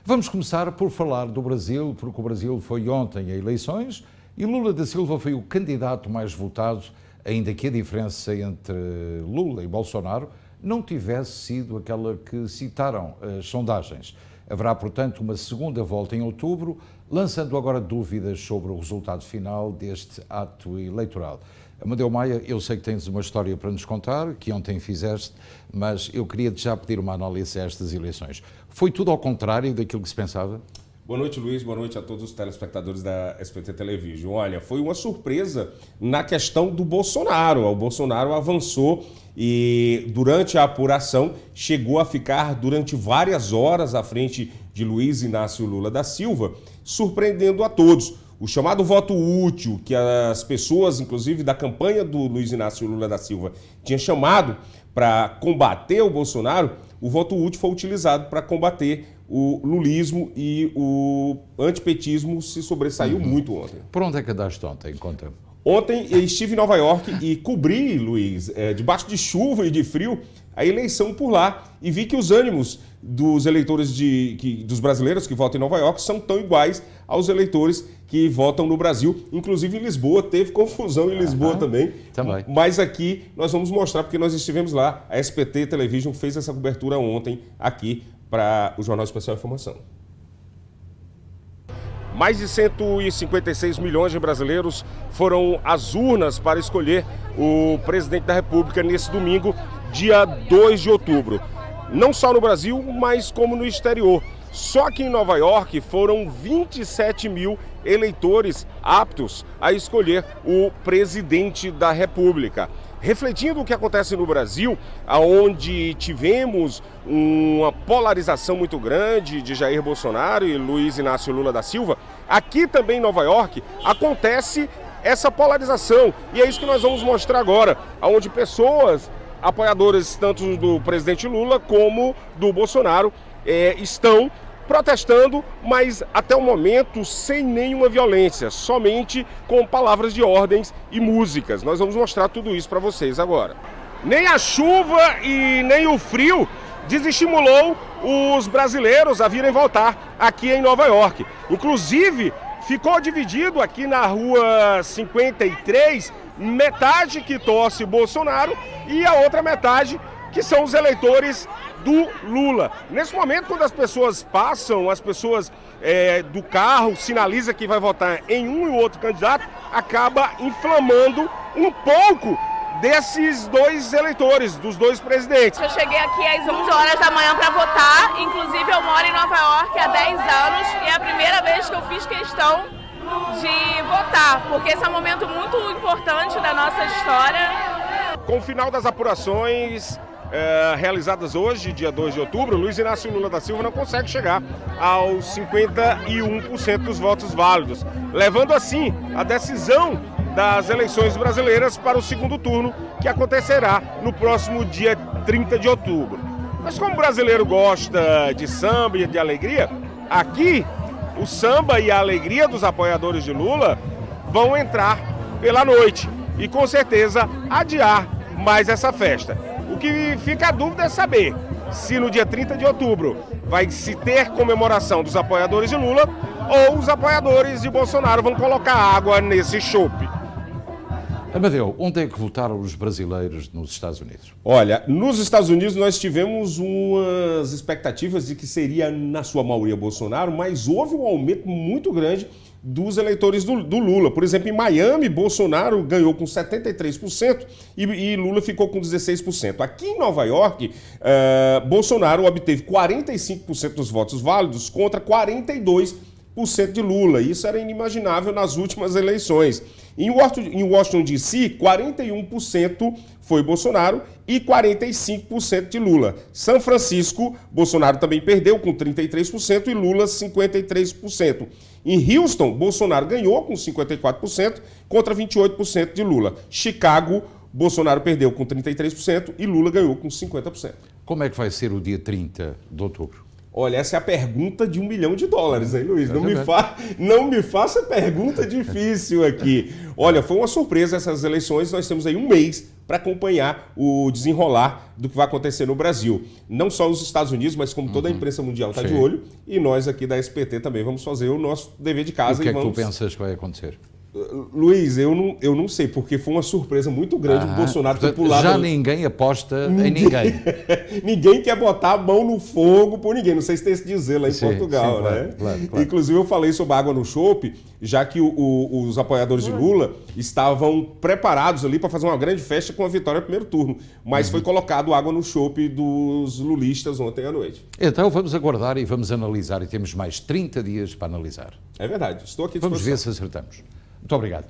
Vamos começar por falar do Brasil, porque o Brasil foi ontem a eleições e Lula da Silva foi o candidato mais votado, ainda que a diferença entre Lula e Bolsonaro não tivesse sido aquela que citaram as sondagens. Haverá, portanto, uma segunda volta em outubro, lançando agora dúvidas sobre o resultado final deste ato eleitoral. Amadeu Maia, eu sei que tens uma história para nos contar, que ontem fizeste, mas eu queria-te já pedir uma análise a estas eleições. Foi tudo ao contrário daquilo que se pensava? Boa noite, Luiz. Boa noite a todos os telespectadores da SBT Television. Olha, foi uma surpresa na questão do Bolsonaro. O Bolsonaro avançou e, durante a apuração, chegou a ficar durante várias horas à frente de Luiz Inácio Lula da Silva, surpreendendo a todos. O chamado voto útil, que as pessoas, inclusive da campanha do Luiz Inácio Lula da Silva, tinham chamado para combater o Bolsonaro, o voto útil foi utilizado para combater o lulismo e o antipetismo se sobressaiu muito ontem. Por onde é que andaste ontem? Conta. Ontem eu estive em Nova York e cobri, Luiz, debaixo de chuva e de frio, a eleição por lá e vi que os ânimos dos eleitores dos brasileiros que votam em Nova York são tão iguais aos eleitores que votam no Brasil. Inclusive em Lisboa, teve confusão em Lisboa também. Mas aqui nós vamos mostrar, porque nós estivemos lá, a SBT Television fez essa cobertura ontem aqui para o Jornal Especial Informação. Mais de 156 milhões de brasileiros foram às urnas para escolher o presidente da República nesse domingo, dia 2 de outubro. Não só no Brasil, mas como no exterior. Só que em Nova York foram 27 mil eleitores aptos a escolher o presidente da República. Refletindo o que acontece no Brasil, onde tivemos uma polarização muito grande de Jair Bolsonaro e Luiz Inácio Lula da Silva, aqui também em Nova York acontece essa polarização. E é isso que nós vamos mostrar agora, onde pessoas apoiadores tanto do presidente Lula como do Bolsonaro estão protestando, mas até o momento sem nenhuma violência, somente com palavras de ordens e músicas. Nós vamos mostrar tudo isso para vocês agora. Nem a chuva e nem o frio desestimulou os brasileiros a virem votar aqui em Nova York. Inclusive, ficou dividido aqui na rua 53, metade que torce Bolsonaro e a outra metade que são os eleitores do Lula. Nesse momento, quando as pessoas passam, as pessoas do carro sinaliza que vai votar em um e outro candidato, acaba inflamando um pouco desses dois eleitores, dos dois presidentes. Eu cheguei aqui às 11 horas da manhã para votar, inclusive eu moro em Nova York há 10 anos e é a primeira vez que eu fiz questão de votar, porque esse é um momento muito importante da nossa história. Com o final das apurações realizadas hoje, dia 2 de outubro, Luiz Inácio Lula da Silva não consegue chegar aos 51% dos votos válidos, levando assim a decisão das eleições brasileiras para o segundo turno, que acontecerá no próximo dia 30 de outubro. Mas como o brasileiro gosta de samba e de alegria, aqui o samba e a alegria dos apoiadores de Lula vão entrar pela noite e com certeza adiar mais essa festa. O que fica a dúvida é saber se no dia 30 de outubro vai se ter comemoração dos apoiadores de Lula ou os apoiadores de Bolsonaro vão colocar água nesse chope. Amadeu, onde é que votaram os brasileiros nos Estados Unidos? Olha, nos Estados Unidos nós tivemos umas expectativas de que seria, na sua maioria, Bolsonaro, mas houve um aumento muito grande dos eleitores do Lula. Por exemplo, em Miami, Bolsonaro ganhou com 73% e Lula ficou com 16%. Aqui em Nova York, Bolsonaro obteve 45% dos votos válidos contra 42% de Lula. Isso era inimaginável nas últimas eleições. Em Washington, D.C., 41% foi Bolsonaro e 45% de Lula. São Francisco, Bolsonaro também perdeu com 33% e Lula 53%. Em Houston, Bolsonaro ganhou com 54% contra 28% de Lula. Chicago, Bolsonaro perdeu com 33% e Lula ganhou com 50%. Como é que vai ser o dia 30 de outubro? Olha, essa é a pergunta de $1 milhão, hein, Luiz? Não me faça pergunta difícil aqui. Olha, foi uma surpresa essas eleições, nós temos aí um mês para acompanhar o desenrolar do que vai acontecer no Brasil. Não só os Estados Unidos, mas como toda a imprensa mundial está de olho, e nós aqui da SPT também vamos fazer o nosso dever de casa. E o que é vamos... que tu pensas que vai acontecer? Luiz, eu não sei, porque foi uma surpresa muito grande o Bolsonaro ter pulado. Já ninguém aposta em ninguém. Ninguém quer botar a mão no fogo por ninguém. Não sei se tem esse dizer lá em Portugal, sim, né? Claro. Inclusive, eu falei sobre a água no chope, já que os apoiadores de Lula estavam preparados ali para fazer uma grande festa com a vitória no primeiro turno. Mas foi colocado água no chope dos lulistas ontem à noite. Então vamos aguardar e vamos analisar. E temos mais 30 dias para analisar. É verdade. Estou aqui à Vamos ver disposição. se acertamos. Muito obrigado.